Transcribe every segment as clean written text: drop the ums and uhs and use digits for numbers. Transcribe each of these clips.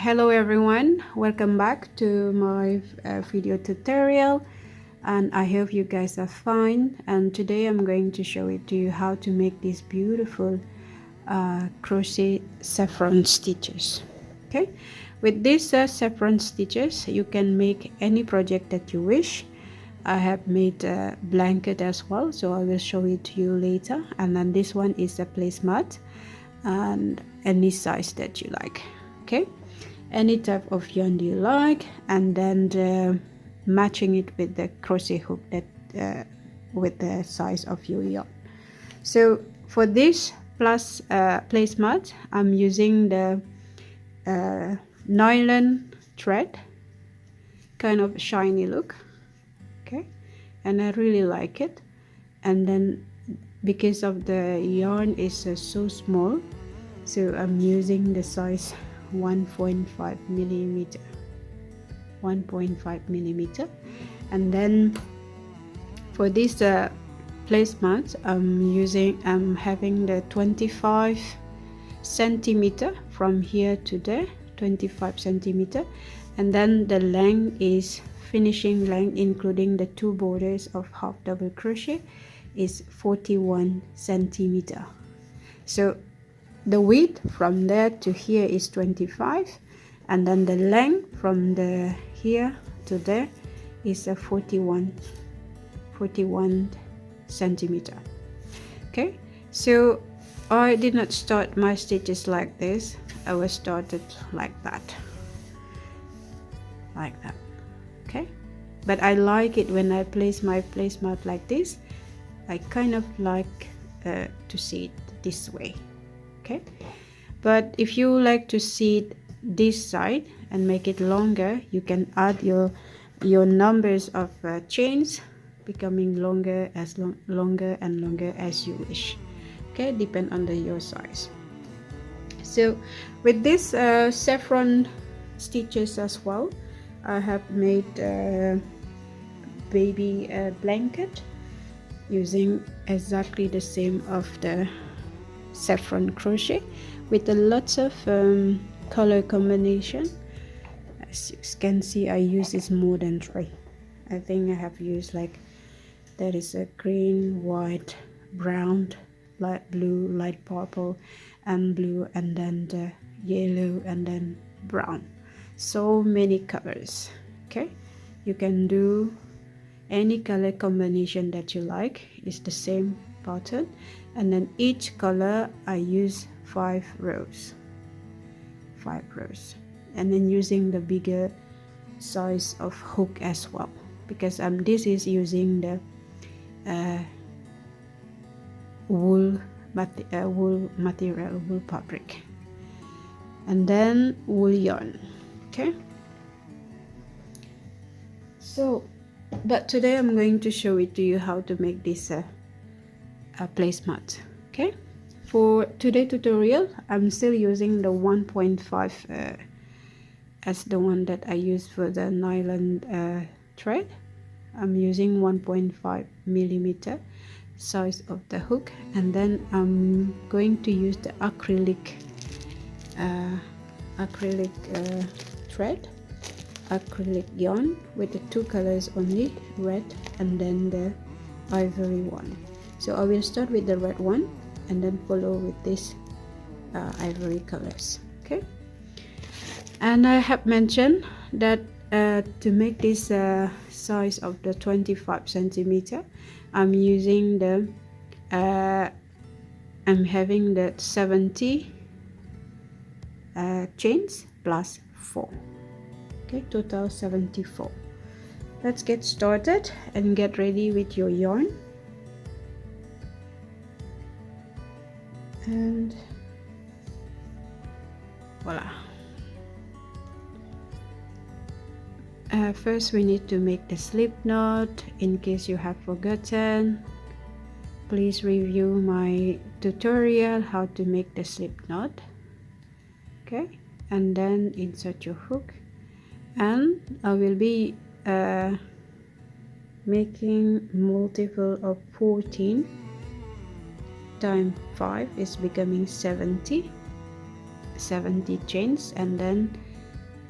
Hello everyone, welcome back to my video tutorial, and I hope you guys are fine. And today I'm going to show it to you how to make these beautiful crochet saffron stitches. Okay, with these saffron stitches you can make any project that you wish. I have made a blanket as well, so I will show it to you later. And then this one is a placemat, and any size that you like. Okay, any type of yarn you like, and then matching it with the crochet hook that with the size of your yarn. So for this placemat, I'm using the nylon thread, kind of shiny look. Okay, and I really like it. And then because of the yarn is so small, so I'm using the size 1.5 millimeter, 1.5 millimeter. And then for this placemat, I'm having the 25 centimeter from here to there, 25 centimeter, and then the length is finishing length, including the two borders of half double crochet, is 41 centimeter. So the width from there to here is 25, and then the length from the here to there is a 41 centimeter. Okay, so I did not start my stitches like this. I was started like that. Okay, but I like it when I place my placemat like this. I kind of like to see it this way. Okay, but if you like to see it this side and make it longer, you can add your numbers of chains, becoming longer and longer as you wish. Okay, depend on your size. So with this saffron stitches as well, I have made a baby blanket using exactly the same of the saffron crochet with a lots of color combination. As you can see, I use this more than 3. I think I have used like, there is a green, white, brown, light blue, light purple, and blue, and then the yellow, and then brown. So many colors. Okay, you can do any color combination that you like. It's the same pattern, and then each color I use 5 rows, and then using the bigger size of hook as well, because this is using the wool material, wool fabric, and then wool yarn. Okay, so but today I'm going to show it to you how to make this placemat. Okay, for today tutorial I'm still using the 1.5 as the one that I used for the nylon thread. I'm using 1.5 millimeter size of the hook, and then I'm going to use the acrylic yarn with the 2 colors only, red and then the ivory one. So I will start with the red one and then follow with this ivory colors. Okay, and I have mentioned that to make this size of the 25 centimeter, I'm using the I'm having the 70 chains plus 4. Okay, total 74. Let's get started and get ready with your yarn. And voila. First we need to make the slip knot. In case you have forgotten, please review my tutorial how to make the slip knot. Okay, and then insert your hook, and I will be making multiple of 14 times 5 is becoming 70 chains, and then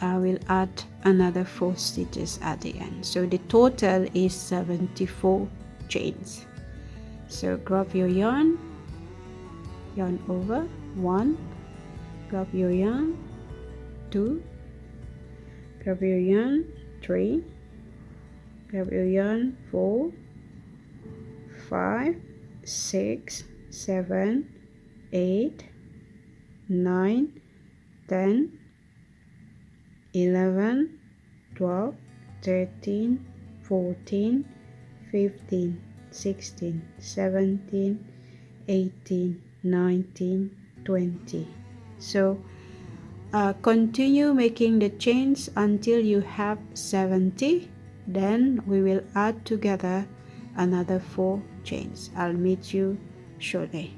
I will add another 4 stitches at the end. So the total is 74 chains. So grab your yarn over 1, grab your yarn 2, grab your yarn 3, grab your yarn 4, 5, 6, 7, 8, 9, 10, 11, 12, 13, 14, 15, 16, 17, 18, 19, 20. So continue making the chains until you have 70. Then we will add together another 4 chains. I'll meet you shortly.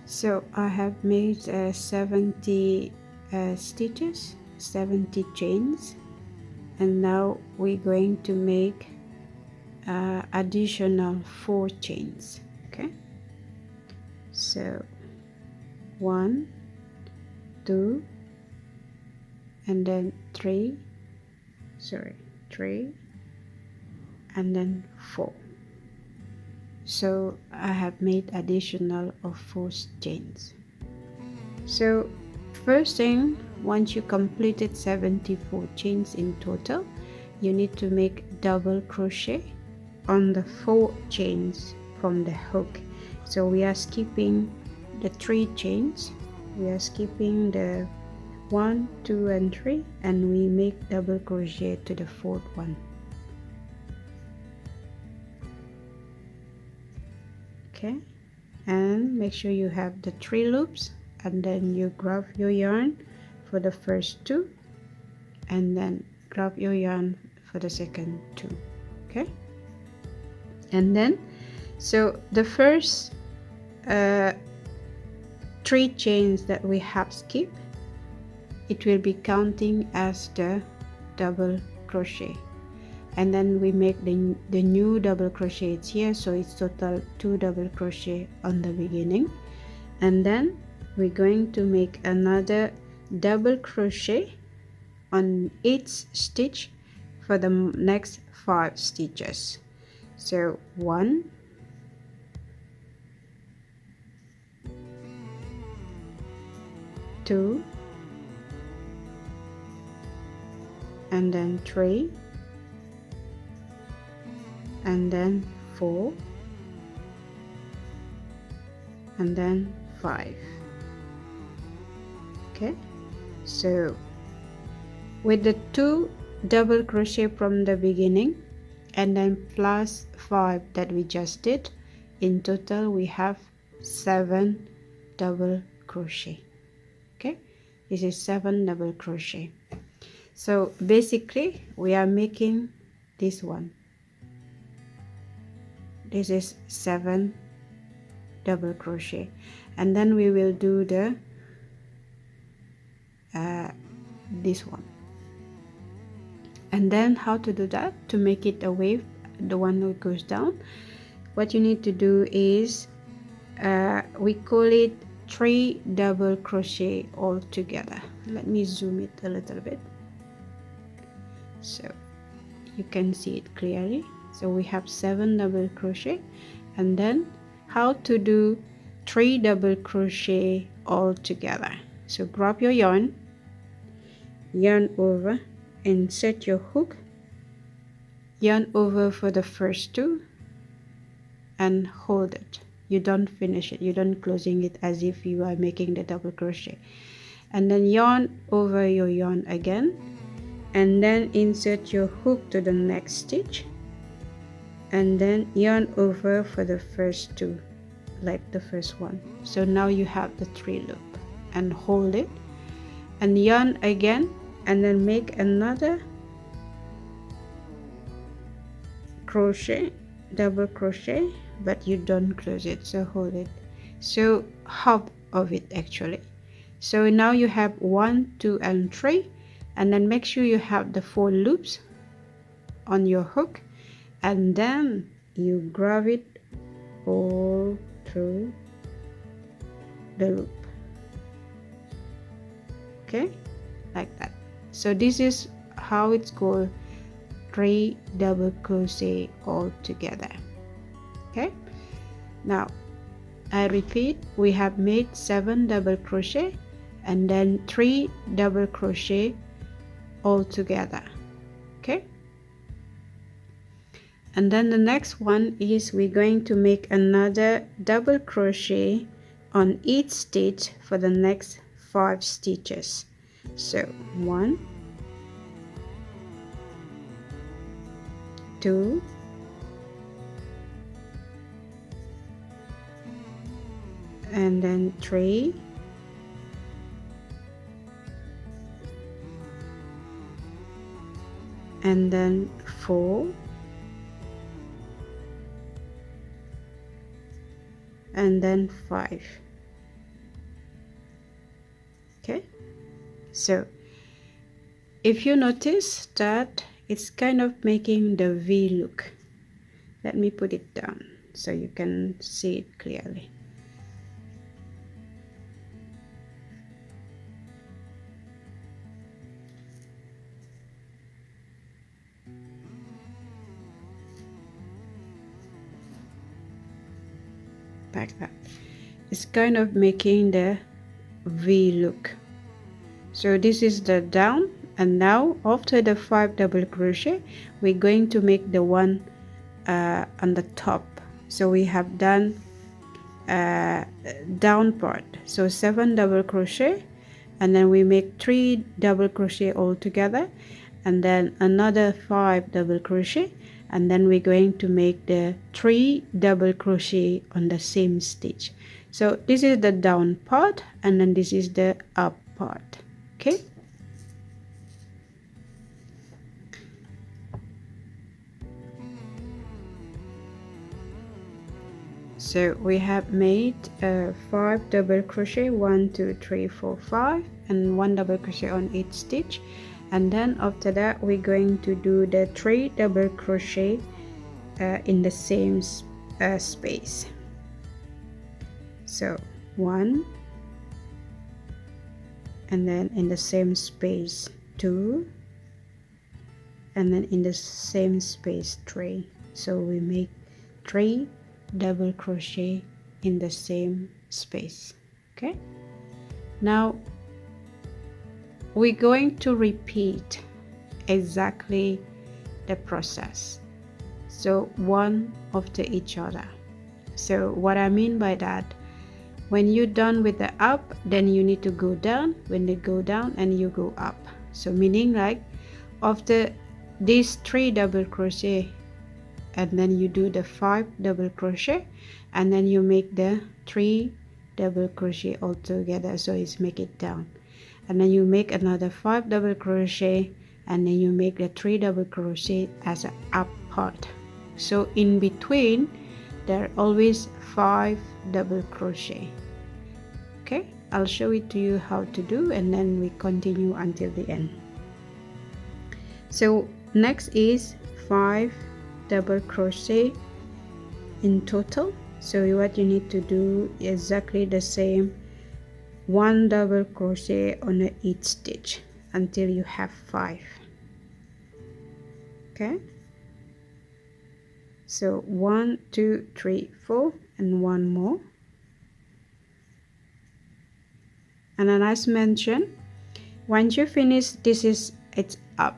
So I have made 70 stitches, 70 chains, and now we're going to make additional 4 chains. Okay, so 1, 2, and then 3, and then 4. So I have made additional of 4 chains. So first thing, once you completed 74 chains in total, you need to make double crochet on the 4 chains from the hook. So we are skipping the 3 chains, we are skipping the 1, 2, and 3, and we make double crochet to the 4th one. Okay, and make sure you have the 3 loops, and then you grab your yarn for the first 2, and then grab your yarn for the second 2. Okay, and then so the first 3 chains that we have skipped, it will be counting as the double crochet, and then we make the new double crochet. It's here, so it's total 2 double crochet on the beginning, and then we're going to make another double crochet on each stitch for the next 5 stitches. So 1, 2, and then 3, and then 4, and then 5. Okay, so with the 2 double crochet from the beginning and then plus 5 that we just did, in total we have 7 double crochet. Okay, this is 7 double crochet. So basically we are making this one, this is 7 double crochet, and then we will do the this one. And then how to do that, to make it a wave, the one that goes down, what you need to do is we call it 3 double crochet all together. Let me zoom it a little bit so you can see it clearly. So we have 7 double crochet, and then how to do 3 double crochet all together. So grab your yarn over, insert your hook, yarn over for the first 2, and hold it. You don't finish it, you don't closing it as if you are making the double crochet, and then yarn over your yarn again, and then insert your hook to the next stitch, and then yarn over for the first 2 like the first one. So now you have the 3 loop, and hold it and yarn again, and then make another crochet, double crochet, but you don't close it, so hold it, so half of it actually. So now you have 1, 2, and 3, and then make sure you have the 4 loops on your hook, and then you grab it all through the loop. Okay, like that. So this is how it's called 3 double crochet all together. Okay, now I repeat, we have made 7 double crochet and then 3 double crochet all together. Okay, and then the next one is we're going to make another double crochet on each stitch for the next 5 stitches. So 1, 2, and then 3, and then 4, and then 5. Okay, so if you notice that it's kind of making the V look, let me put it down so you can see it clearly. Like that. It's kind of making the V look. So this is the down, and now after the 5 double crochet we're going to make the one on the top. So we have done down part, so 7 double crochet, and then we make 3 double crochet all together, and then another 5 double crochet, and then we're going to make the 3 double crochet on the same stitch. So this is the down part, and then this is the up part. Okay, so we have made 5 double crochet, 1 2 3 4 5, and 1 double crochet on each stitch, and then after that we're going to do the 3 double crochet in the same space. So 1, and then in the same space 2, and then in the same space 3. So we make 3 double crochet in the same space. Okay, now we're going to repeat exactly the process, so one after each other. So what I mean by that, when you're done with the up, then you need to go down. When they go down, and you go up. So meaning like after these 3 double crochet, and then you do the 5 double crochet, and then you make the 3 double crochet all together, so it's make it down, and then you make another 5 double crochet, and then you make the 3 double crochet as an up part. So in between there are always 5 double crochet. Okay, I'll show it to you how to do, and then we continue until the end. So next is 5 double crochet in total. So what you need to do is exactly the same, 1 double crochet on each stitch until you have 5. Okay, so 1 2 3 4, and 1 more. And then as mentioned, once you finish, this is it's up,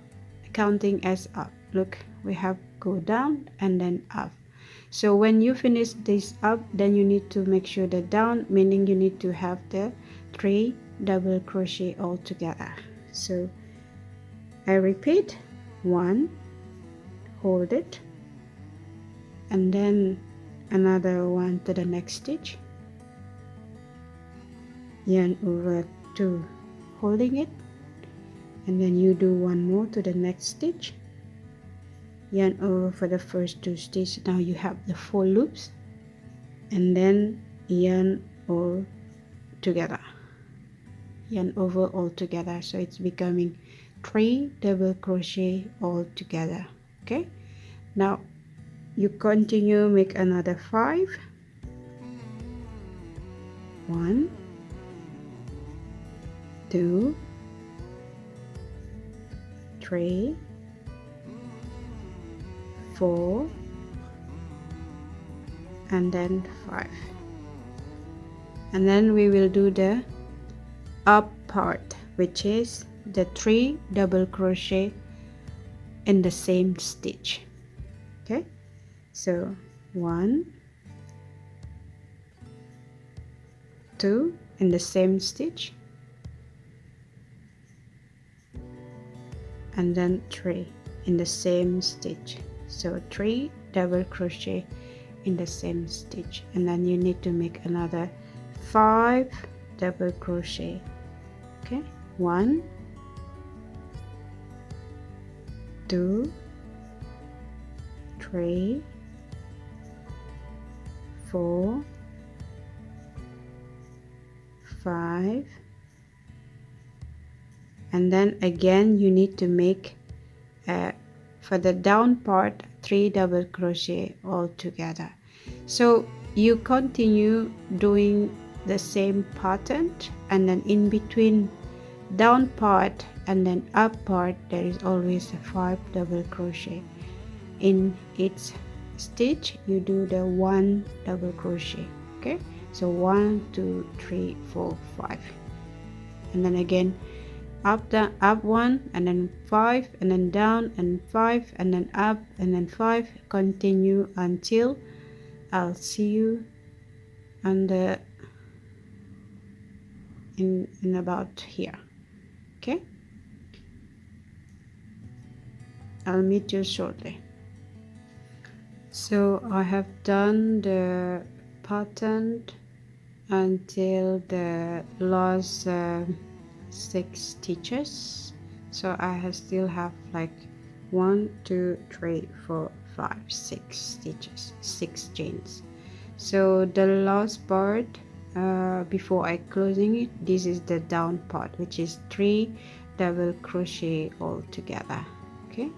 counting as up. Look, we have go down and then up. So when you finish this up, then you need to make sure the down, meaning you need to have the 3 double crochet all together. So I repeat, 1, hold it, and then another one to the next stitch, yarn over 2, holding it, and then you do 1 more to the next stitch, yarn over for the first 2 stitches. Now you have the 4 loops, and then yarn all together, yarn over all together, so it's becoming 3 double crochet all together. Okay, now you continue, make another 5, 1 2 3, 4, and then 5. And then we will do the up part, which is the 3 double crochet in the same stitch. Okay, so 1, 2 in the same stitch, and then 3 in the same stitch. So 3 double crochet in the same stitch, and then you need to make another 5 double crochet. Okay, 1, 2, 3, 4, 5, and then again you need to make for the down part 3 double crochet all together. So you continue doing the same pattern, and then in between down part and then up part there is always a 5 double crochet. In each stitch you do the 1 double crochet. Okay, so 1, 2, 3, 4, 5, and then again up, down, up 1, and then 5, and then down, and 5, and then up, and then 5. Continue until I'll see you on the in about here. Okay, I'll meet you shortly. So I have done the pattern until the last 6 stitches, so I still have like 1, 2, 3, 4, 5, 6 stitches, 6 chains. So the last part before I closing it, this is the down part, which is 3 double crochet all together. Okay,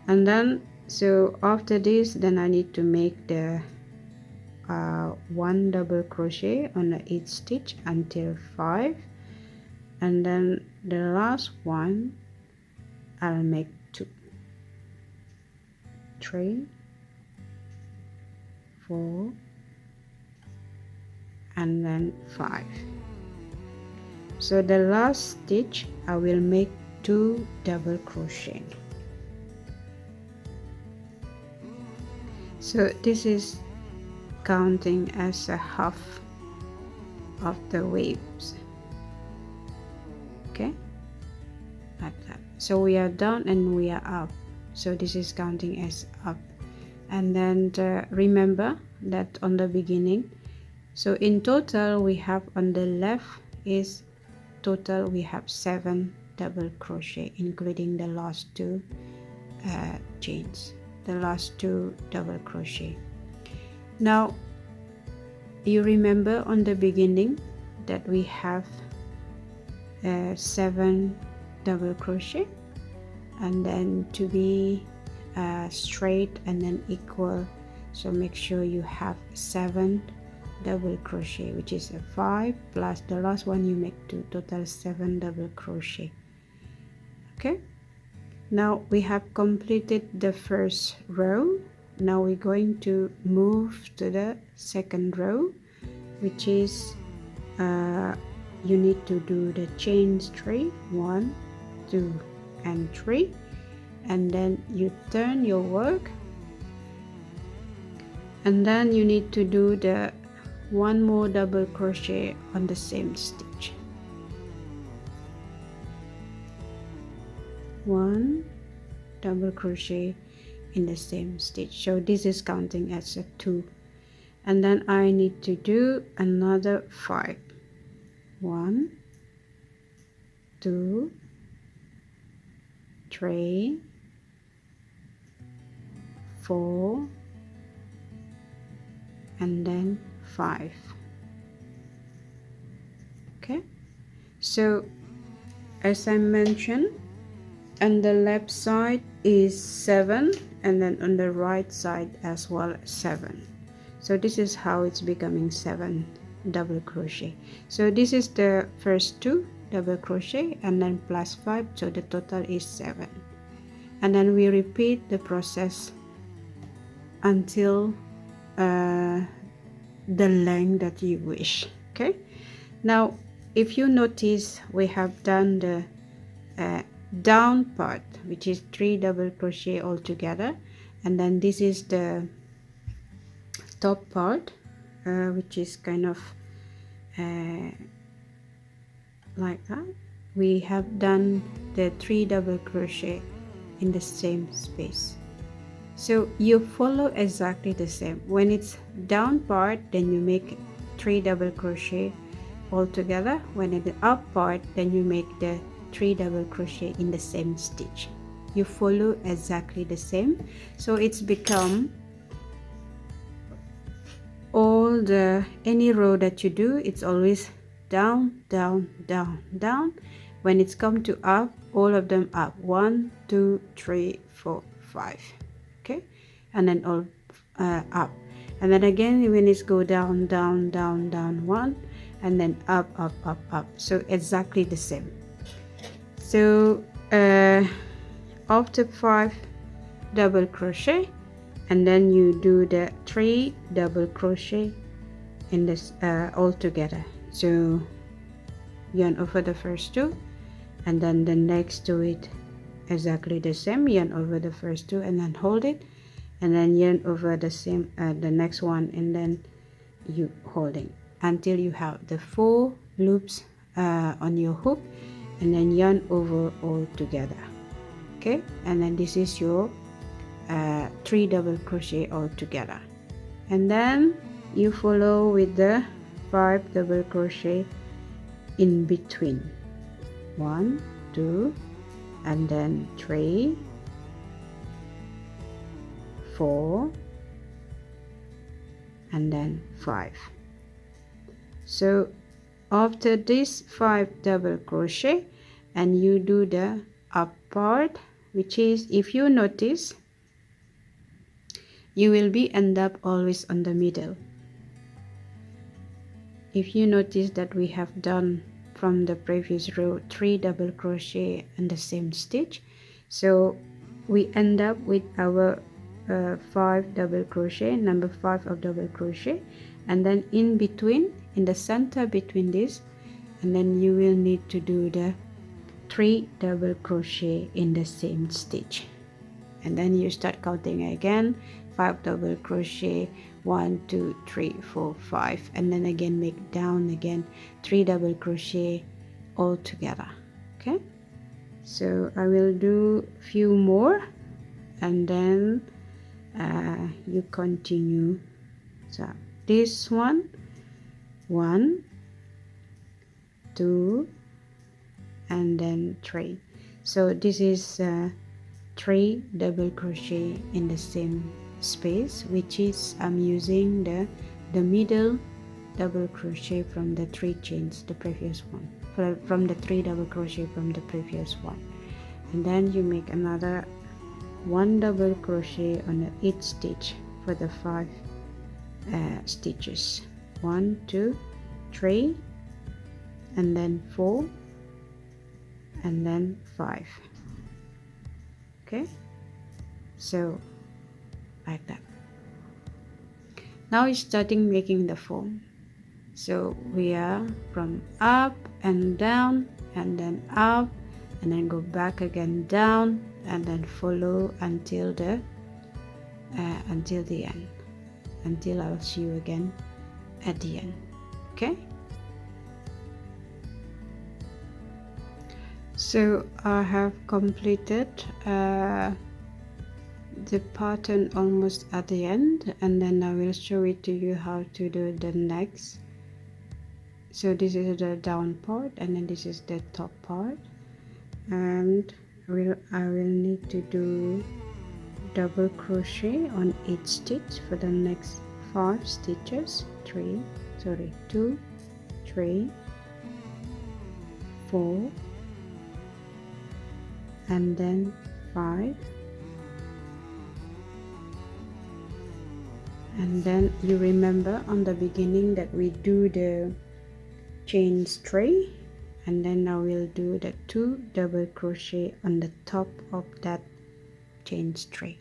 and then so after this, then I need to make the 1 double crochet on each stitch until 5, and then the last one I'll make 2, 3, 4, and then 5. So the last stitch I will make 2 double crochet. So this is counting as a half of the waves. Okay, like that. So we are down and we are up, so this is counting as up. And then remember that on the beginning, so in total we have on the left is total we have 7 double crochet, including the last 2 chains, the last 2 double crochet. Now you remember on the beginning that we have 7 double crochet, and then to be straight and then equal, so make sure you have 7 double crochet, which is a 5 plus the last one you make 2, total 7 double crochet. Okay, now we have completed the first row. Now we're going to move to the second row, which is you need to do the chains 3, 1, 2, and 3, and then you turn your work, and then you need to do the 1 more double crochet on the same stitch. 1 double crochet in the same stitch, so this is counting as a 2, and then I need to do another 5. 1, 2, 3, 4, and then 5. Okay, so as I mentioned, on the left side is 7, and then on the right side as well 7. So this is how it's becoming 7 double crochet. So this is the first 2, double crochet and then plus 5, so the total is 7. And then we repeat the process until the length that you wish. Okay, now if you notice, we have done the down part, which is 3 double crochet all together, and then this is the top part, which is kind of like that. We have done the 3 double crochet in the same space, so you follow exactly the same. When it's down part, then you make 3 double crochet all together. When it's the up part, then you make the 3 double crochet in the same stitch. You follow exactly the same, so it's become all the any row that you do, it's always down, down, down, down. When it's come to up, all of them up, 1 2 3 4 5. Okay, and then all up, and then again when it's go down, down, down, down, 1, and then up, up, up, up. So exactly the same. So after 5 double crochet, and then you do the 3 double crochet in this all together. So yarn over the first 2, and then the next to it exactly the same, yarn over the first 2 and then hold it, and then yarn over the same the next one, and then you holding until you have the 4 loops on your hook, and then yarn over all together. Okay, and then this is your 3 double crochet all together, and then you follow with the 5 double crochet in between, 1 2, and then 3 4, and then 5. So after this 5 double crochet, and you do the up part, which is, if you notice, you will be end up always on the middle. If you notice that we have done from the previous row 3 double crochet in the same stitch, so we end up with our 5 double crochet, number 5 of double crochet, and then in between, in the center between this, and then you will need to do the 3 double crochet in the same stitch, and then you start counting again, 5 double crochet, 1 2 3 4 5, and then again make down again 3 double crochet all together. Okay, so I will do few more, and then you continue. So this one, 1 2, and then 3. So this is 3 double crochet in the same space, which is I'm using the middle double crochet from the 3 chains, the previous one, from the 3 double crochet from the previous one, and then you make another 1 double crochet on each stitch for the 5 stitches, 1 2 3, and then 4, and then 5. Okay, so like that. Now it's starting making the form. So we are from up and down, and then up, and then go back again down, and then follow until the end, until I'll see you again at the end. Okay, so I have completed the pattern almost at the end, and then I will show it to you how to do the next. So this is the down part, and then this is the top part, and I will need to do double crochet on each stitch for the next 5 stitches, 2 3 4, and then 5, and then you remember on the beginning that we do the chain 3, and then now we'll do the 2 double crochet on the top of that chain 3,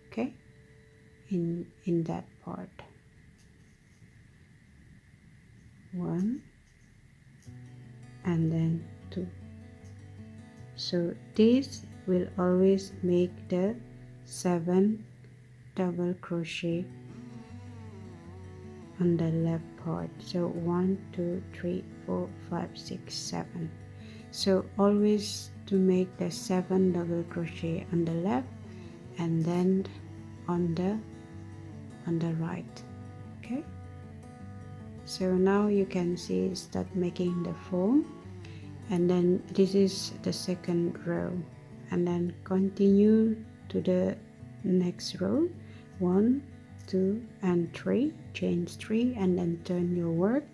okay, in that part. 1 and then 2. So this will always make the 7 double crochet on the left part. So 1 2 3 4 5 6 7. So always to make the 7 double crochet on the left and then on the right, okay. So now you can see start making the foam, and then this is the second row, and then continue to the next row. 1 2 and 3, chain 3, and then turn your work.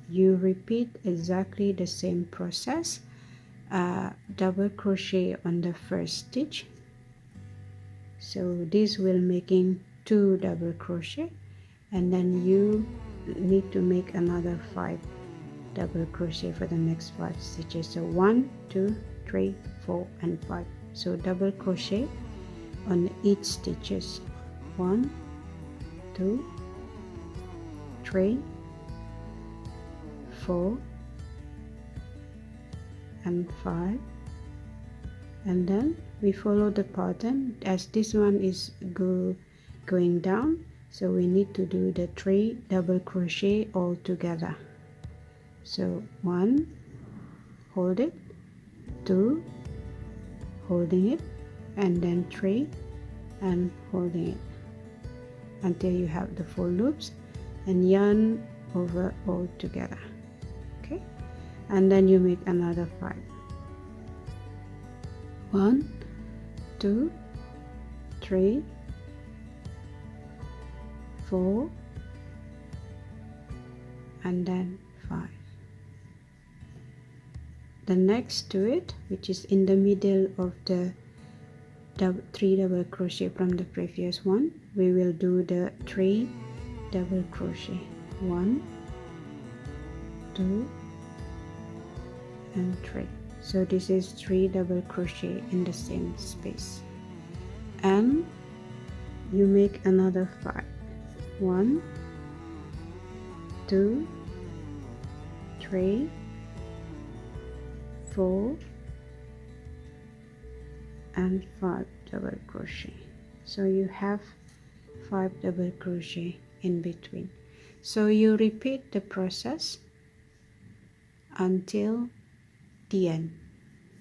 You repeat exactly the same process. Double crochet on the first stitch, so this will making 2 double crochet, and then you need to make another 5 double crochet for the next 5 stitches. So 1 2 3 4 and 5. So double crochet on each stitches. 1 2 3 4 and 5, and then we follow the pattern as this one is going down, so we need to do the 3 double crochet all together. So 1, hold it, 2, holding it, and then 3 and holding it until you have the 4 loops, and yarn over all together, okay, and then you make another 5. 1 2 3 4 and then 5. The next to it, which is in the middle of the 3 double crochet from the previous one, we will do the 3 double crochet. 1 2 and 3. So this is 3 double crochet in the same space, and you make another 5. 1 2 3 4 and 5 double crochet. So you have 5 double crochet in between. So you repeat the process until the end,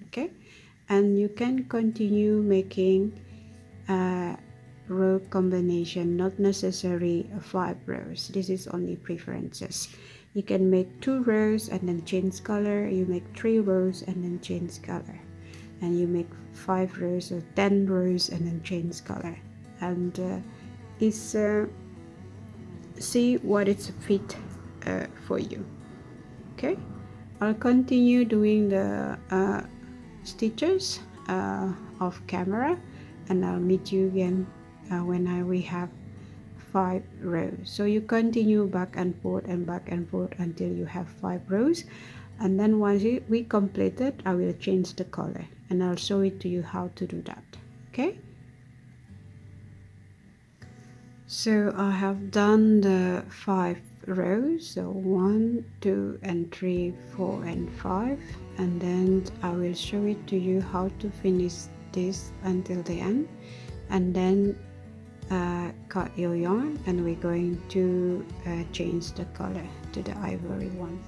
okay, and you can continue making row combination, not necessary 5 rows. This is only preferences. You can make 2 rows and then change color, you make 3 rows and then change color, and you make 5 rows or 10 rows and then change color, and it's see what it's fit for you, okay. I'll continue doing the stitches off camera, and I'll meet you again when we have 5 rows. So you continue back and forth until you have 5 rows, and then once we complete it, I will change the color and I'll show it to you how to do that, okay. So I have done the 5 rows, so 1 2 and 3 4 and 5, and then I will show it to you how to finish this until the end, and then cut your yarn, and we're going to change the color to the ivory one.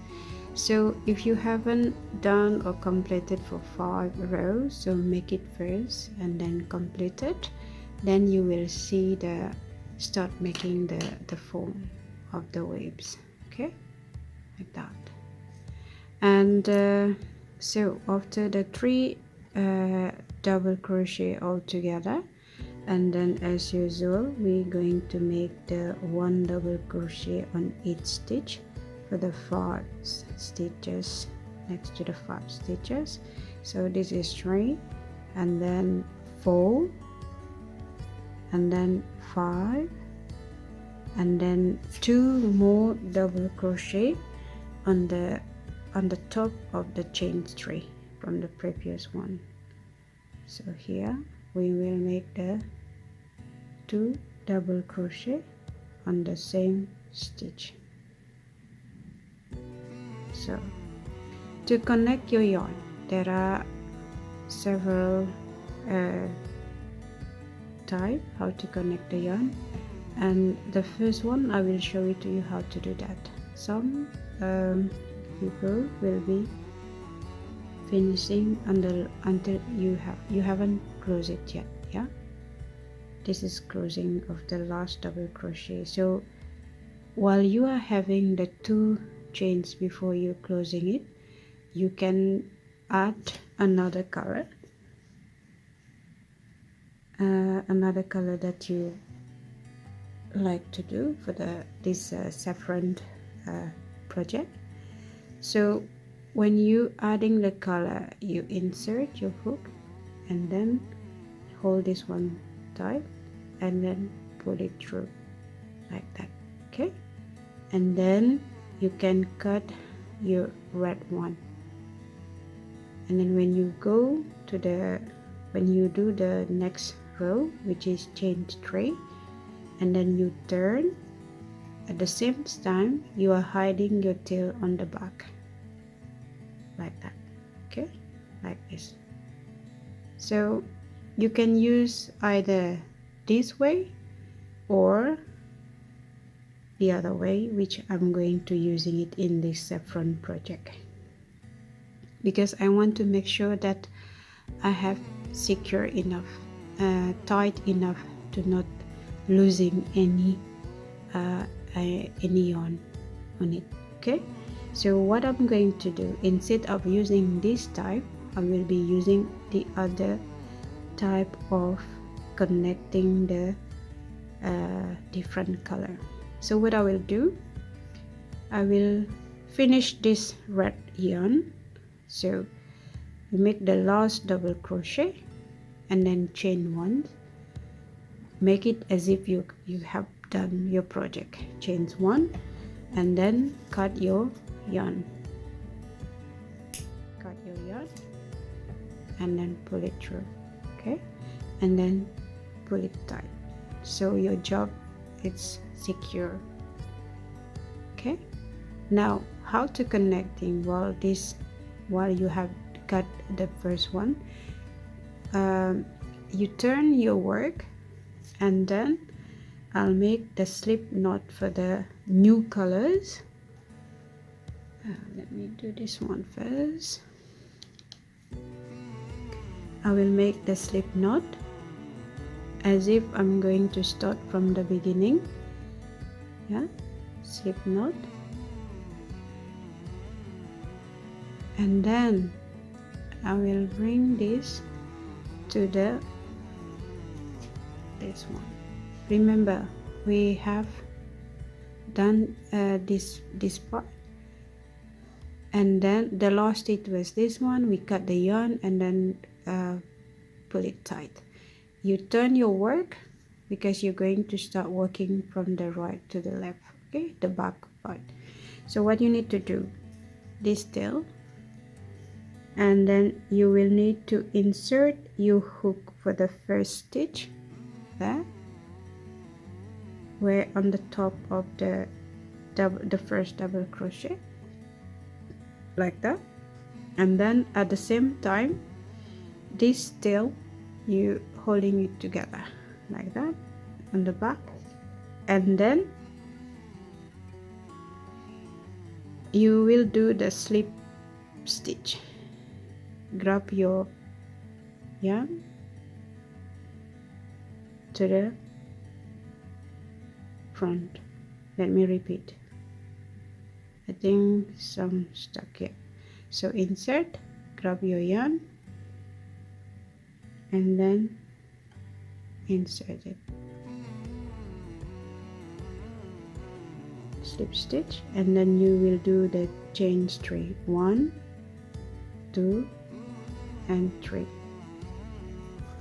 So if you haven't done or completed for 5 rows, so make it first and then complete it, then you will see the start making the form of the waves, okay, like that. And so after the 3 double crochet all together, and then as usual we're going to make the 1 double crochet on each stitch for the 5 stitches next to the 5 stitches. So this is 3 and then 4 and then 5 and then 2 more double crochet on the on the top of the chain 3 from the previous one. So here we will make the 2 double crochet on the same stitch. So to connect your yarn, there are several type how to connect the yarn, and the first one I will show it to you how to do that. Some people will be finishing until you haven't closed it yet. Yeah, this is closing of the last double crochet. So while you are having the 2 chains before you closing it, you can add another color that you like to do for this saffron project. So when you adding the color, you insert your hook and then hold this one tight and then pull it through like that. Okay, and then you can cut your red one, and then when you go to when you do the next row, which is chain 3, and then you turn, at the same time you are hiding your tail on the back like that. Okay, like this. So you can use either this way or the other way, which I'm going to using it in this saffron project, because I want to make sure that I have secure enough, tight enough to not losing any yarn on it. Okay, so what I'm going to do, instead of using this type, I will be using the other type of connecting the different color. So what I will do, I will finish this red yarn. So you make the last double crochet and then chain 1, make it as if you have done your project. Chains 1 and then cut your yarn, and then pull it through. Okay, and then pull it tight, so your job is secure. Okay, now how to connecting while you have cut the first one. You turn your work, and then I'll make the slip knot for the new colors. Let me do this one first. I will make the slip knot as if I'm going to start from the beginning. Yeah, slip knot, and then I will bring this to this one. Remember, we have done this part, and then the last stitch was this one. We cut the yarn and then pull it tight. You turn your work because you're going to start working from the right to the left. Okay, the back part. So what you need to do, this tail, and then you will need to insert your hook for the first stitch there, where on the top of the first double crochet, like that. And then at the same time, this tail, you holding it together like that on the back, and then you will do the slip stitch. Grab your yarn to the front. Let me repeat, I think some stuck here. So insert, grab your yarn, and then insert it, slip stitch, and then you will do the chain 3, 1, 2 and 3,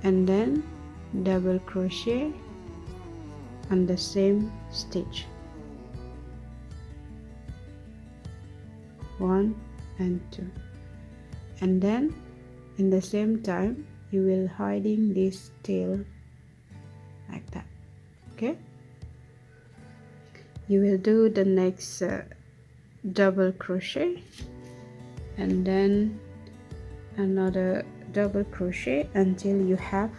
and then double crochet on the same stitch, 1, and 2, and then in the same time you will hiding this tail like that. Okay, you will do the next double crochet and then another double crochet until you have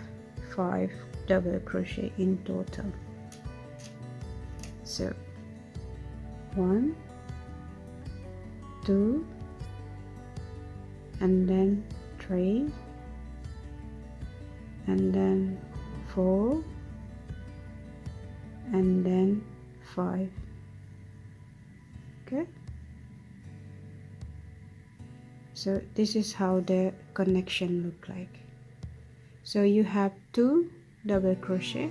5 double crochet in total. So 1, 2, and then 3, and then 4, and then 5. Okay, so this is how the connection look like. So you have 2 double crochet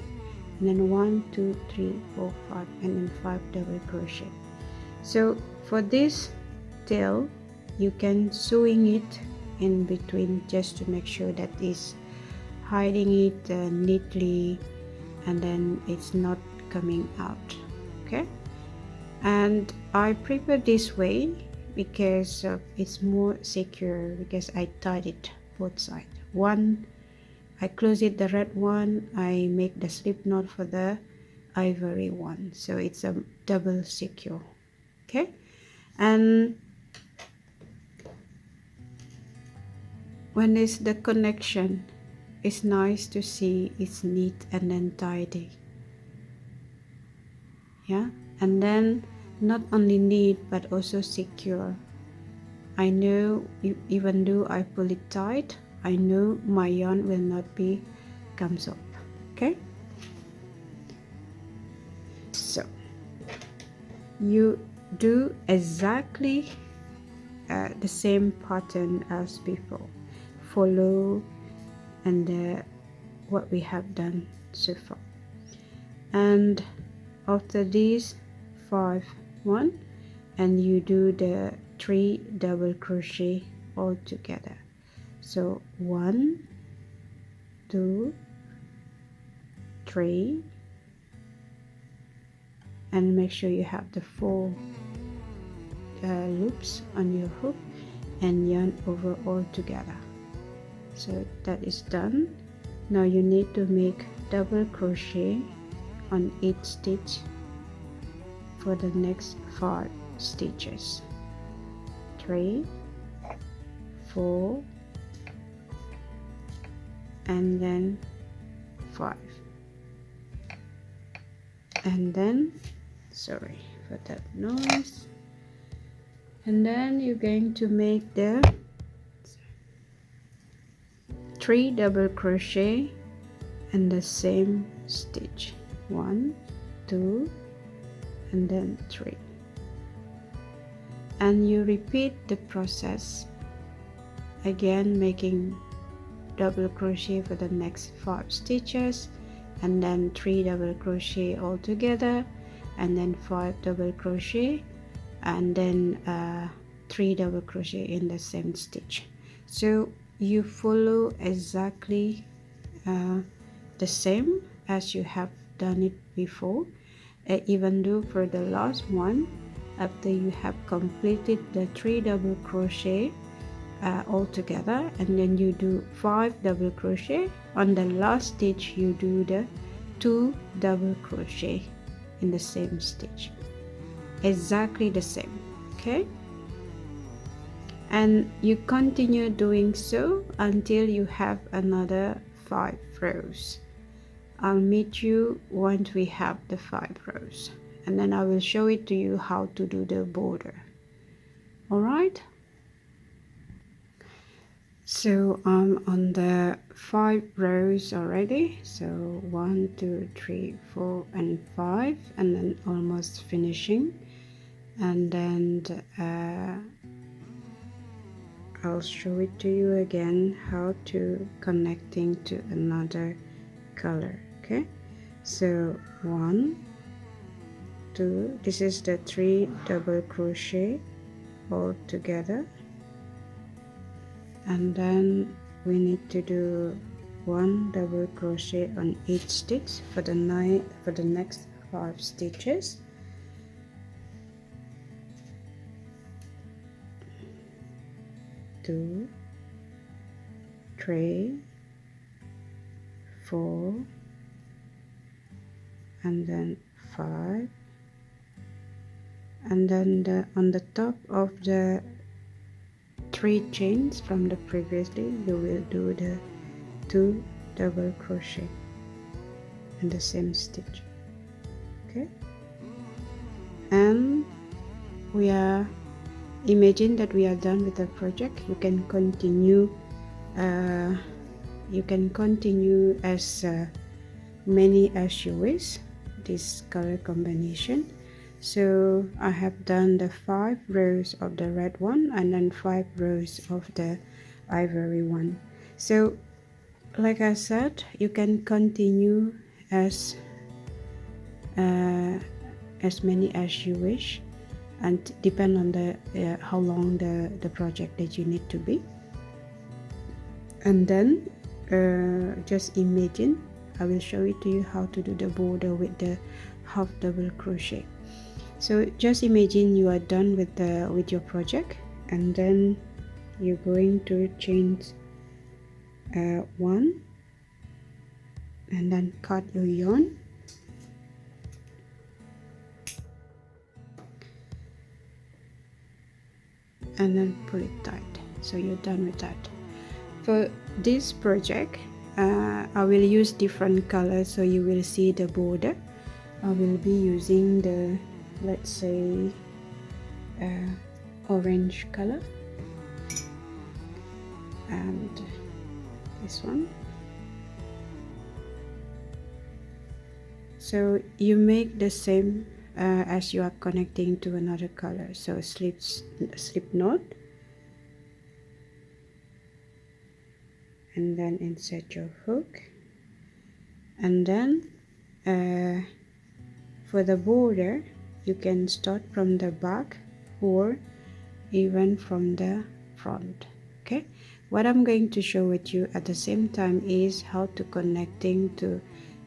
and then 1, 2, 3, 4, 5, and then 5 double crochet. So for this tail you can sewing it in between just to make sure that it's hiding it neatly and then it's not coming out. Okay, and I prefer this way because it's more secure, because I tied it both sides. One, I close it, the red one, I make the slip knot for the ivory one, so it's a double secure. Okay, and when it's the connection, it's nice to see it's neat and then tidy. Yeah, and then not only neat but also secure. I know even though I pull it tight, I know my yarn will not be comes up. Okay, so you do exactly the same pattern as before. Follow and what we have done so far, and after these 5, 1, and you do the 3 double crochet all together. So 1, 2, 3, and make sure you have the 4 loops on your hook and yarn over all together. So that is done. Now you need to make double crochet on each stitch for the next 5 stitches. 3, 4, and then 5, and then sorry for that noise, and then you're going to make the 3 double crochet in the same stitch. 1, 2, and then 3, and you repeat the process again, making double crochet for the next 5 stitches, and then 3 double crochet all together, and then 5 double crochet, and then 3 double crochet in the same stitch. So you follow exactly the same as you have done it before, even though for the last one, after you have completed the 3 double crochet all together, and then you do 5 double crochet, on the last stitch you do the 2 double crochet in the same stitch, exactly the same. Okay, and you continue doing so until you have another 5 rows. I'll meet you once we have the 5 rows, and then I will show it to you how to do the border. All right, so I'm on the 5 rows already, so 1, 2, 3, 4, and 5, and then almost finishing, and then I'll show it to you again how to connecting to another color. Okay, so 1, 2, this is the 3 double crochet all together, and then we need to do 1 double crochet on each stitch for the next 5 stitches, 2, 3, 4, and then 5, and then on the top of the 3 chains from the previously, you will do the 2 double crochet in the same stitch. Okay, and we are, imagine that we are done with the project. You can continue as many as you wish this color combination. So I have done the 5 rows of the red one and then 5 rows of the ivory one. So like I said, you can continue as many as you wish, and depend on the how long the project that you need to be. And then just imagine, I will show it to you how to do the border with the half double crochet. So just imagine you are done with your project, and then you're going to change 1 and then cut your yarn, and then pull it tight. So you're done with that. For this project I will use different colors, so you will see the border. I will be using the, let's say, orange color, and this one. So you make the same as you are connecting to another color. So slip knot, and then insert your hook, and then for the border you can start from the back or even from the front. Okay, what I'm going to show with you at the same time is how to connecting to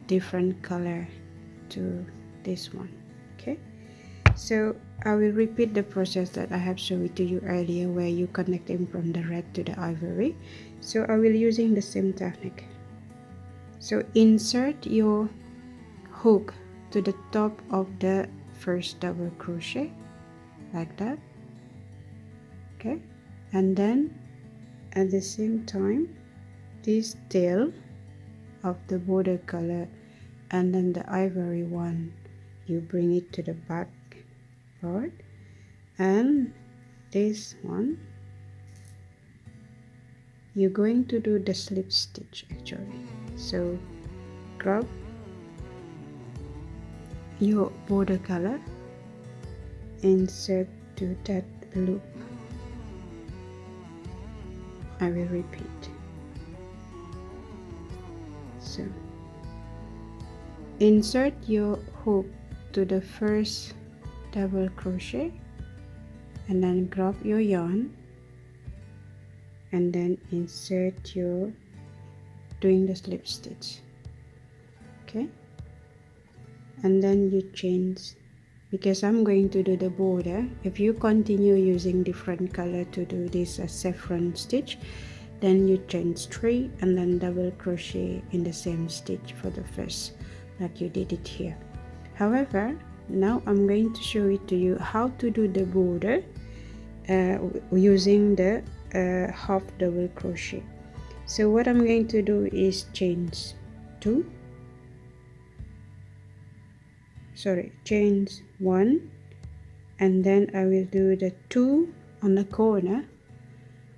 different color to this one. Okay, so I will repeat the process that I have shown it to you earlier, where you connecting from the red to the ivory. So I will using the same technique. So insert your hook to the top of the first double crochet like that. Okay, and then at the same time, this tail of the border color and then the ivory one, you bring it to the back part, and this one you're going to do the slip stitch actually. So grab your border color, insert to that loop. I will repeat. So insert your hook to the first double crochet, and then grab your yarn, and then insert your, doing the slip stitch. Okay, and then you change, because I'm going to do the border. If you continue using different color to do this saffron stitch, then you change 3 and then double crochet in the same stitch for the first, like you did it here. However, now I'm going to show it to you how to do the border using the half double crochet. So what I'm going to do is chain 1, and then I will do the 2 on the corner.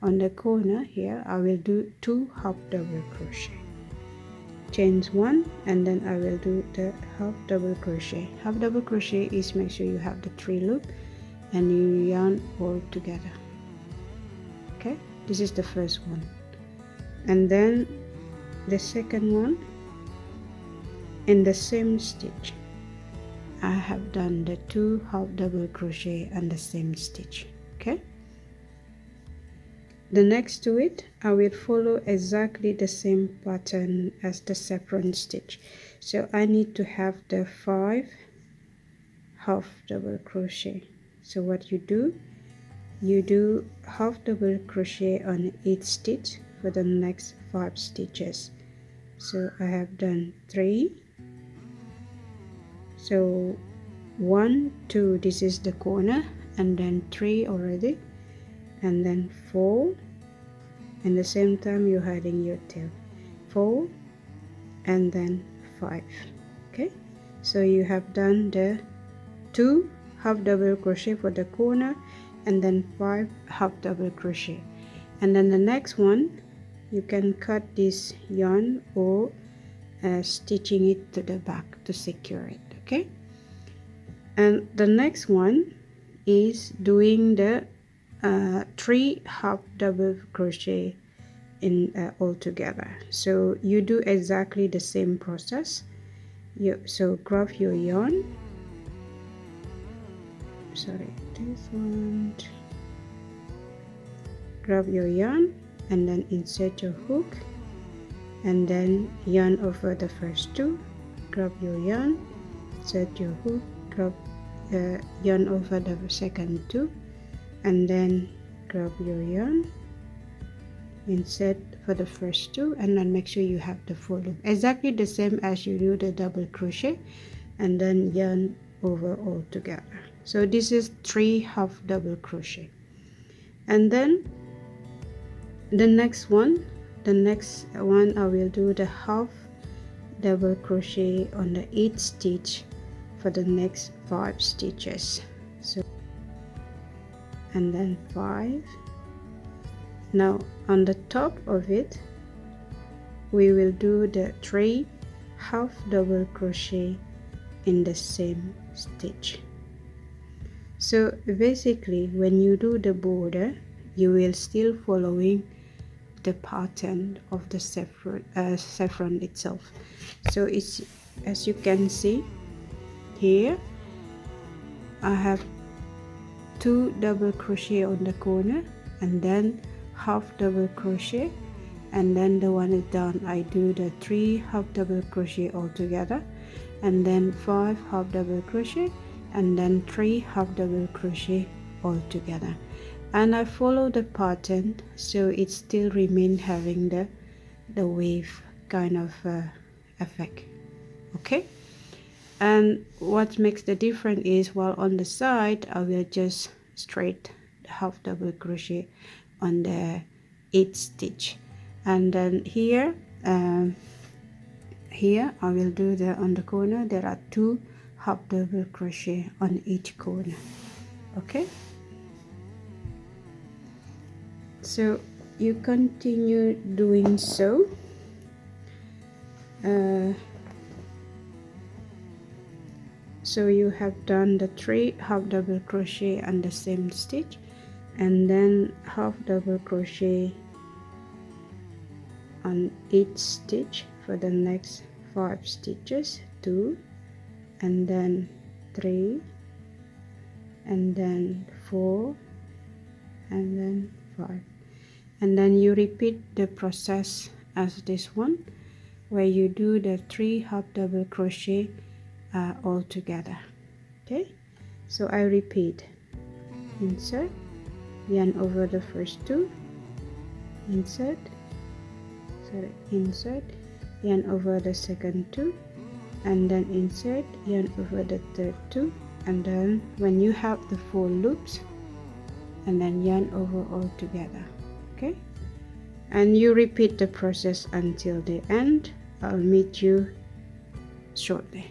On the corner here I will do 2 half double crochet, chain 1, and then I will do the half double crochet. Half double crochet is, make sure you have the 3 loop and you yarn all together. Okay, this is the first one, and then the second one in the same stitch I have done the 2 half double crochet and the same stitch. Okay, the next to it I will follow exactly the same pattern as the saffron stitch. So I need to have the 5 half double crochet. So what you do, you do half double crochet on each stitch for the next 5 stitches. So I have done 3, so 1 2, this is the corner, and then 3 already, and then 4, and the same time you're hiding your tail, 4 and then 5. Okay, so you have done the 2 half double crochet for the corner, and then 5 half double crochet, and then the next one you can cut this yarn or stitching it to the back to secure it. Okay, and the next one is doing the 3 half double crochet in all together. So you do exactly the same process. So grab your yarn, sorry, this one, grab your yarn and then insert your hook, and then yarn over the first 2, grab your yarn, insert your hook, grab yarn over the second 2, and then grab your yarn, insert for the first 2, and then make sure you have the full loop, exactly the same as you do the double crochet, and then yarn over all together. So this is 3 half double crochet. And then the next one I will do the half double crochet on the 8th stitch for the next 5 stitches. So, and then 5. Now on the top of it we will do the 3 half double crochet in the same stitch. So basically when you do the border you will still following the pattern of the saffron itself. So it's, as you can see here, I have 2 double crochet on the corner, and then half double crochet, and then the one is down I do the 3 half double crochet all together, and then 5 half double crochet, and then 3 half double crochet all together, and I follow the pattern so it still remain having the wave kind of effect. Okay, and what makes the difference is, while on the side I will just straight half double crochet on the 8th stitch, and then here here I will do the, on the corner there are 2 half double crochet on each corner. Okay, so you continue doing so. So you have done the 3 half double crochet on the same stitch, and then half double crochet on each stitch for the next 5 stitches, 2, and then 3, and then 4, and then 5, and then you repeat the process as this one, where you do the 3 half double crochet all together. Okay, so I repeat: insert, yarn over the first 2, insert, insert, yarn over the second 2, and then insert, yarn over the third 2, and then when you have the 4 loops, and then yarn over all together. Okay, and you repeat the process until the end. I'll meet you shortly.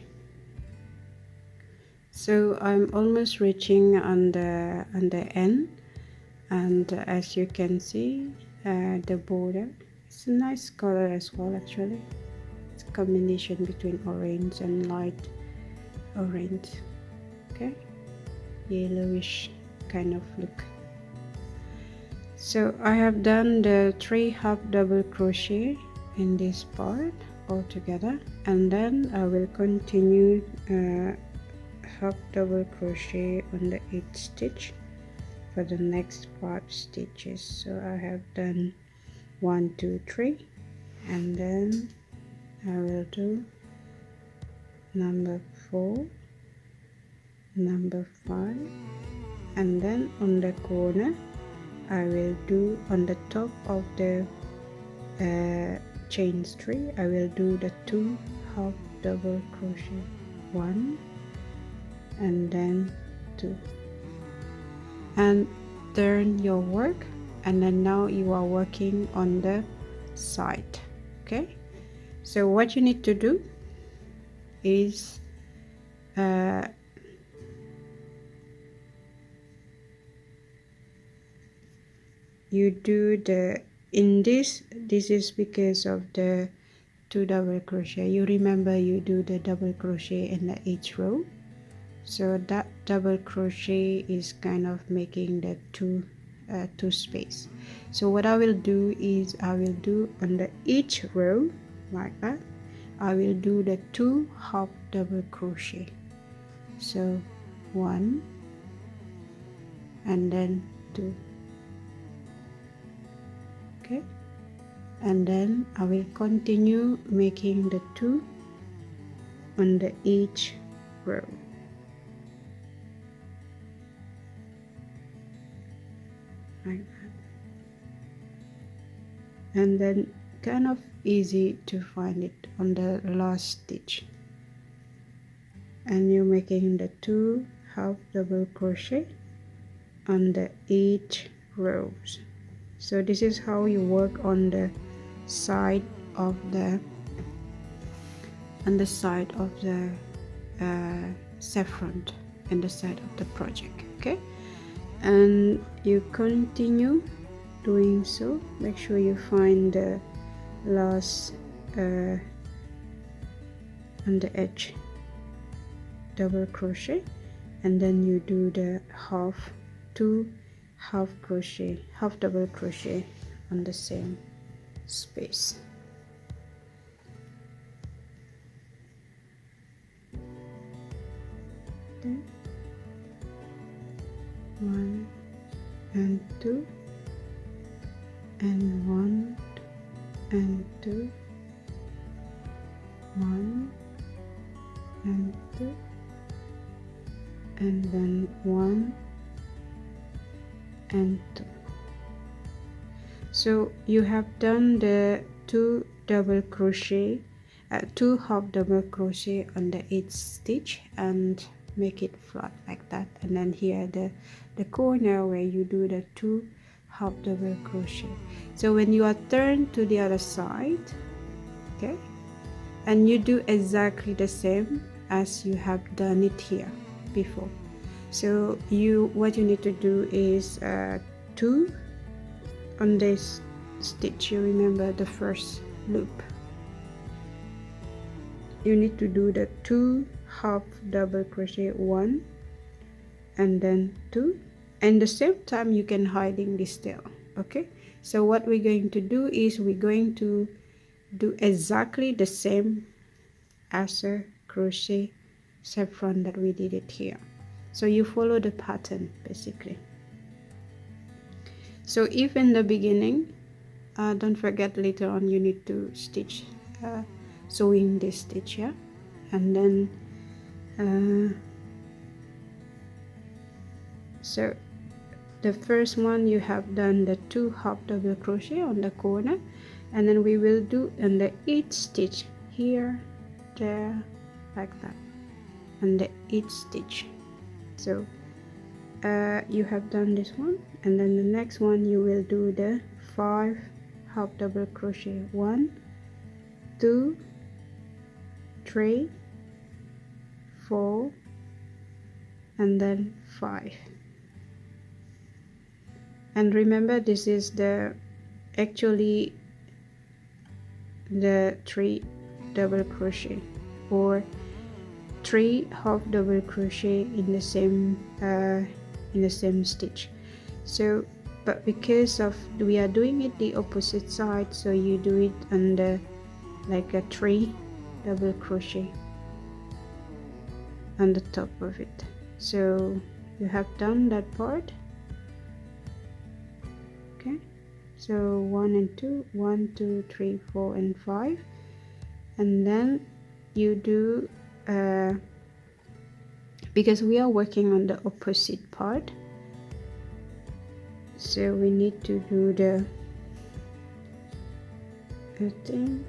So I'm almost reaching on the end, and as you can see the border, it's a nice color as well. Actually, it's a combination between orange and light orange. Okay, yellowish kind of look. So I have done the 3 half double crochet in this part all together, and then I will continue half double crochet on the 8th stitch for the next 5 stitches. So I have done 1 2 3, and then I will do number 4, number 5, and then on the corner I will do on the top of the chain 3 I will do the 2 half double crochet, 1 and then 2, and turn your work, and then now you are working on the side. Okay, so what you need to do is you do the this is because of the 2 double crochet. You remember you do the double crochet in each row, so that double crochet is kind of making the two space. So what I will do is I will do under each row like that, I will do the 2 half double crochet, so 1 and then 2. Okay, and then I will continue making the 2 under each row. Like that. And then kind of easy to find it on the last stitch, and you're making the 2 half double crochet under each rows. So this is how you work on the side of the saffron and the side of the project. Okay, and you continue doing so. Make sure you find the last on the edge double crochet, and then you do the half 2 half double crochet on the same space. Then 1 and 2 and 1 and 2, 1 and 2, and then 1 and 2. So you have done the 2 double crochet, 2 half double crochet on the 8th stitch, and make it flat like that, and then here the corner where you do the 2 half double crochet. So when you are turned to the other side, okay, and you do exactly the same as you have done it here before. So what you need to do is 2 on this stitch. You remember the first loop, you need to do the 2 half double crochet, 1 and then 2, and the same time you can hiding this tail. Okay, so what we're going to do is we're going to do exactly the same as a crochet saffron that we did it here. So you follow the pattern basically. So if in the beginning, don't forget later on you need to stitch sewing this stitch, yeah, and then so the first one you have done the 2 half double crochet on the corner, and then we will do in the 8th stitch here, there, like that, and the 8th stitch. So you have done this one, and then the next one you will do the 5 half double crochet, 1 2 3 4 and then 5. And remember, this is actually the 3 double crochet or 3 half double crochet in the same stitch. So but because of we are doing it the opposite side, so you do it under like a 3 double crochet on the top of it. So you have done that part. Okay, so 1 and 2, 1 2 3 4 and 5, and then you do because we are working on the opposite part, So we need to do the thing.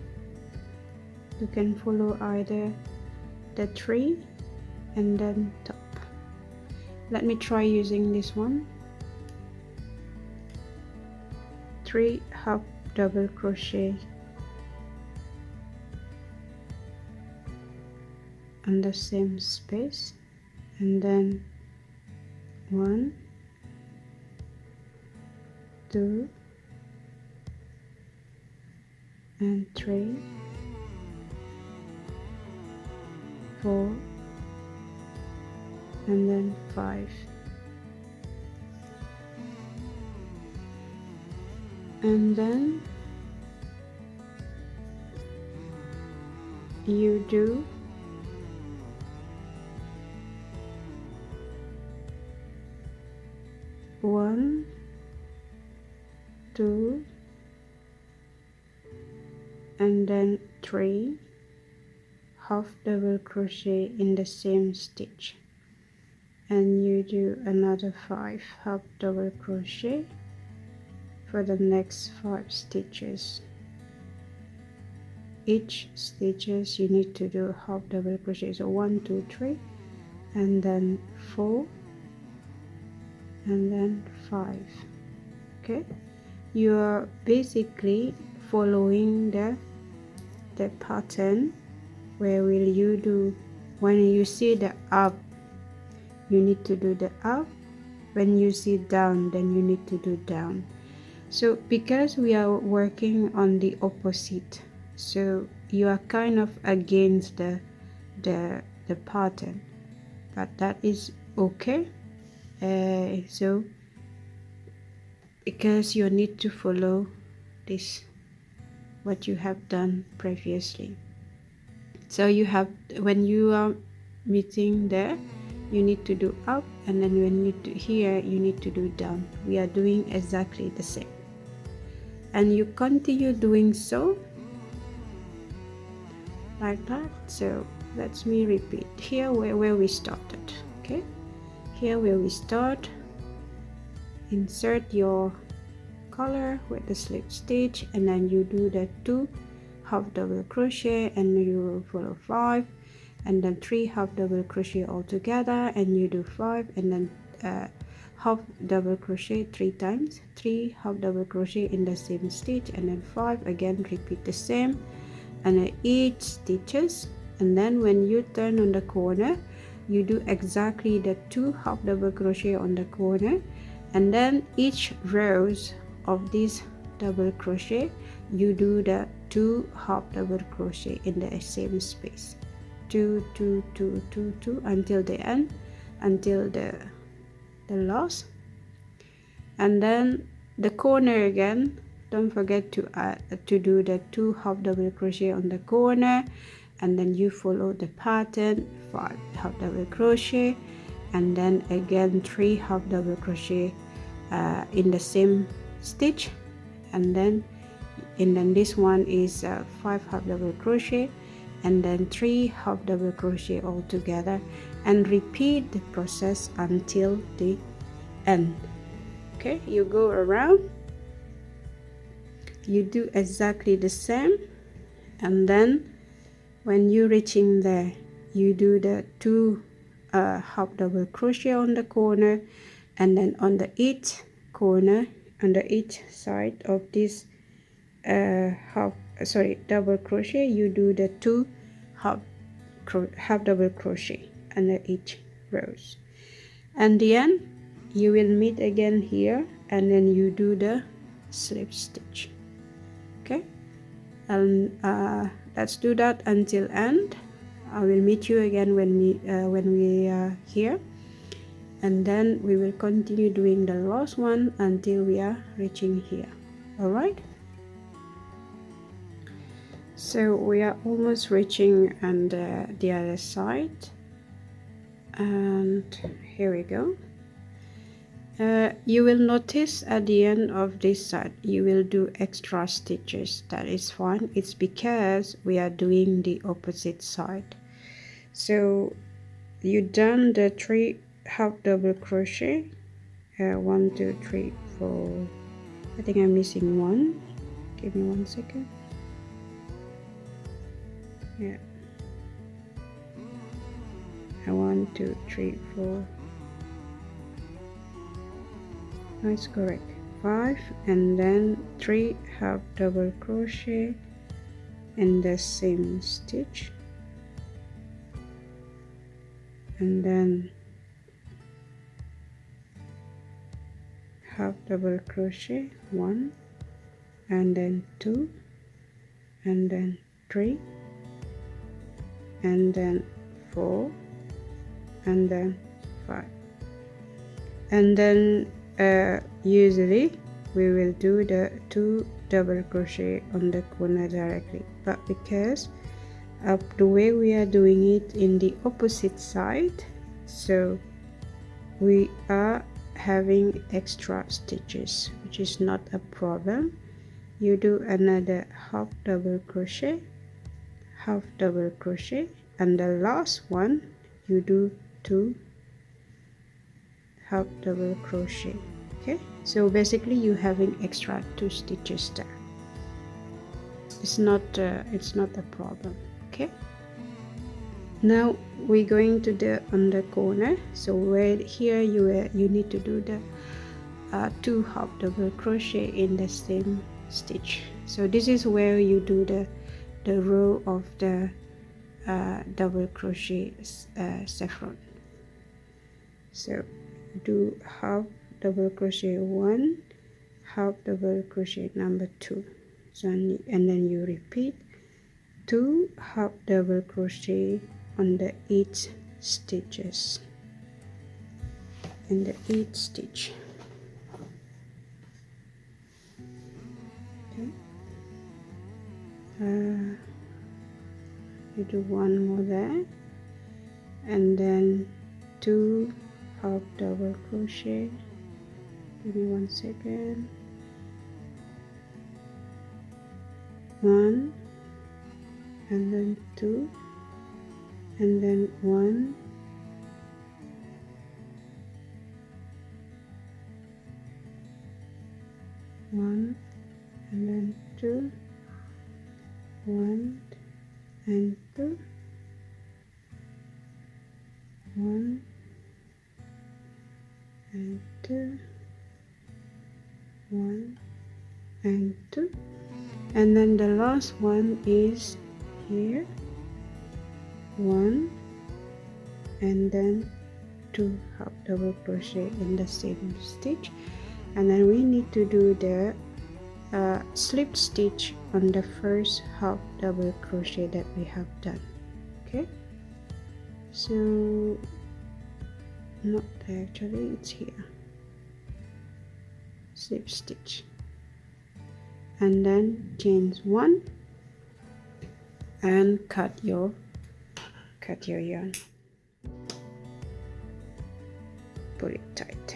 You can follow either the 3 and then top. Let me try using this one. 3 half double crochet on the same space, and then 1, 2 and 3, 4 and then 5, and then you do 1, 2 and then 3 half double crochet in the same stitch, and you do another 5 half double crochet for the next 5 stitches. Each stitches you need to do half double crochet, so 1, 2, 3 and then 4 and then 5. Okay, you are basically following the pattern where will you do, when you see the up you need to do the up, when you see down then you need to do down. So because we are working on the opposite, so you are kind of against the pattern, but that is okay. So because you need to follow this what you have done previously, so you have, when you are meeting there you need to do up, and then when you do here you need to do down. We are doing exactly the same, and you continue doing so like that. So let me repeat here where we started. Okay, here where we start, insert your color with the slip stitch, and then you do the 2 half double crochet, and you will follow 5 and then 3 half double crochet all together, and you do 5 and then half double crochet 3 times, 3 half double crochet in the same stitch, and then 5 again, repeat the same, and then each stitches, and then when you turn on the corner you do exactly the 2 half double crochet on the corner, and then each rows of this double crochet you do the 2 half double crochet in the same space, 2 2 2 2 2 until the end, until the last. And then the corner again, don't forget to do the 2 half double crochet on the corner, and then you follow the pattern, 5 half double crochet, and then again 3 half double crochet in the same stitch, and then this one is 5 half double crochet and then 3 half double crochet all together, and repeat the process until the end. Okay, you go around, you do exactly the same, and then when you're reaching there you do the 2 half double crochet on the corner, and then on the each corner, under each side of this double crochet you do the 2 half double crochet under each rows, and then you will meet again here, and then you do the slip stitch. Okay, and let's do that until end. I will meet you again when we are here, and then we will continue doing the last one until we are reaching here. All right, so we are almost reaching on the other side, and here we go. You will notice at the end of this side you will do extra stitches. That is fine, it's because we are doing the opposite side. So you done the 3 half double crochet, 1 2 3 4. I think I'm missing one. Give me 1 second. Yeah, 1 2 3 4. That's correct. 5, and then 3 half double crochet in the same stitch, and then half double crochet 1, and then 2, and then 3, and then 4, and then 5. And then usually we will do the 2 double crochet on the corner directly, but because of the way we are doing it in the opposite side, so we are having extra stitches, which is not a problem. You do another half double crochet, half double crochet, and the last one you do 2 half double crochet. Okay, so basically you having extra 2 stitches there. It's not a problem. Okay, now we're going to the under corner. So where here you need to do the 2 half double crochet in the same stitch. So this is where you do the row of the double crochet chevron. So do half double crochet 1, half double crochet number 2, so and then you repeat 2 half double crochet on the each stitches in the each stitch. Okay, you do 1 more there, and then 2 half double crochet. Give me 1 second. 1, and then 2, and then 1, and then 2, 1 and 2, 1 and 2, 1 and 2, and then the last one is here, 1 and then 2 half double crochet in the same stitch, and then we need to do the slip stitch on the first half double crochet that we have done. Okay, so not actually, it's here, slip stitch, and then chain 1 and cut your yarn, pull it tight.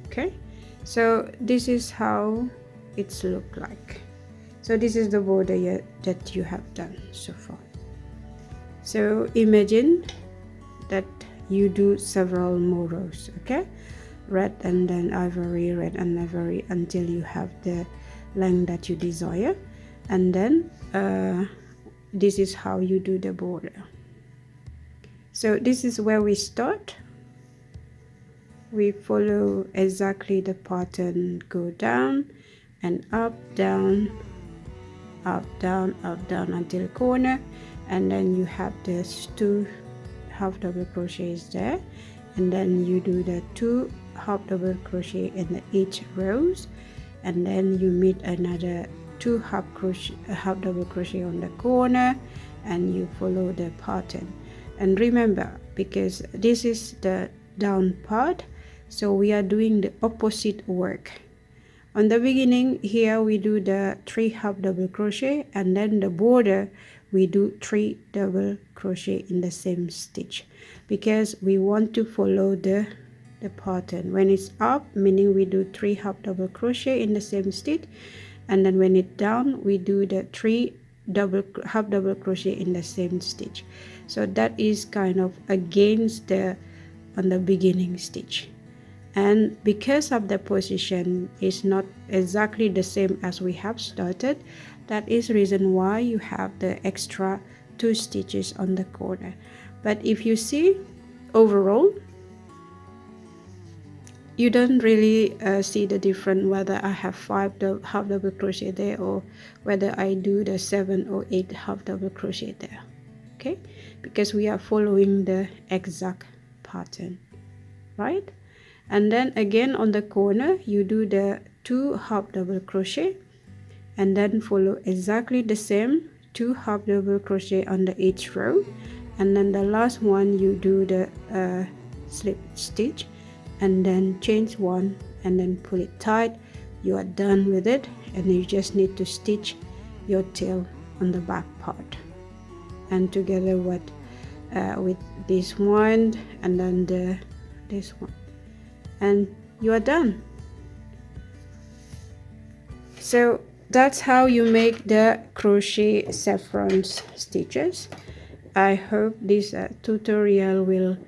Okay, so this is how it's look like. So this is the border that you have done so far. So imagine that you do several more rows. Okay, red and then ivory, red and ivory, until you have the length that you desire, and then this is how you do the border. So this is where we start. We follow exactly the pattern, go down and up, down, up, down, up, down until corner, and then you have this 2 half double crochets there, and then you do the 2 half double crochet in each rows, and then you meet another 2 half double crochet on the corner, and you follow the pattern. And remember, because this is the down part, so we are doing the opposite work. On the beginning here we do the 3 half double crochet, and then the border we do 3 double crochet in the same stitch, because we want to follow the pattern. When it's up, meaning we do 3 half double crochet in the same stitch, and then when it's down we do the 3 half double crochet in the same stitch. So that is kind of against the on the beginning stitch. and because of the position is not exactly the same as we have started, that is reason why you have the extra 2 stitches on the corner. But if you see overall, you don't really see the difference whether I have 5 half double crochet there or whether I do the 7 or 8 half double crochet there. Okay, because we are following the exact pattern, right? And then again on the corner you do the 2 half double crochet and then follow exactly the same 2 half double crochet on the each row, and then the last one you do the slip stitch and then change one and then pull it tight. You are done with it, and you just need to stitch your tail on the back part and together with this one and then this one, and you are done. So that's how you make the crochet chevron stitches. I hope this tutorial will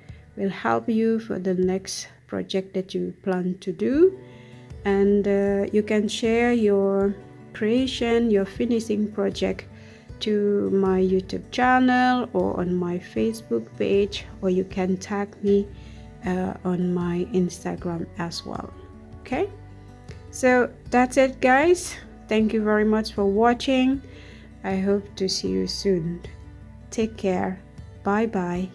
help you for the next project that you plan to do, and you can share your creation, your finishing project to my YouTube channel or on my Facebook page, or you can tag me on my Instagram as well. Okay, so that's it guys. Thank you very much for watching. I hope to see you soon. Take care. Bye bye.